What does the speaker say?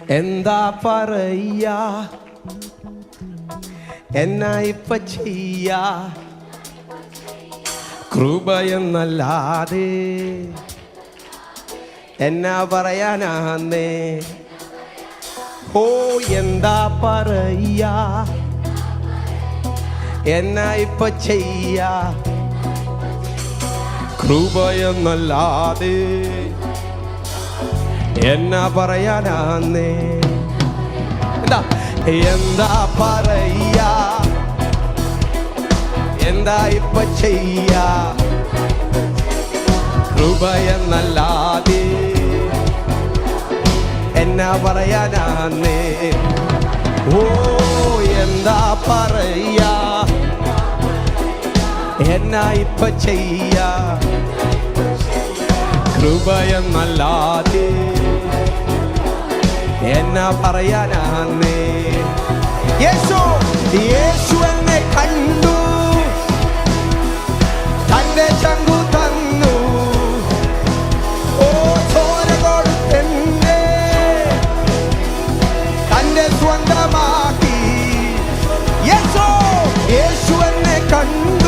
എന്താ പറയാ, എന്നാ ഇപ്പ ചെയ്യാ, കൃപയെന്നല്ലാതെ എന്നാ പറയാനാന്നേ. ഓ എന്താ പറയാ, എന്നാ ഇപ്പ ചെയ്യാ, കൃപയെന്നല്ലാതെ എന്നാ പറയാനാന്നേ. എന്താ പറയാ, എന്താ ഇപ്പ ചെയ്യാ, കൃപയെന്നല്ലാതെ എന്നാ പറയാനാന്നേ. ഓ എന്താ പറയാ, എന്നാ ഇപ്പ ചെയ്യാ, കൃപയെന്നല്ലാതെ എന്നാ പറയാനാന്നേ. യേശു യേശു എന്നെ കണ്ടു, തന്റെ ചങ്കു തന്നു. ഓ ചോര കൊടുത്തെന്നെ തന്റെ സ്വന്തമാക്കി. യേശു യേശു എന്നെ കണ്ടു,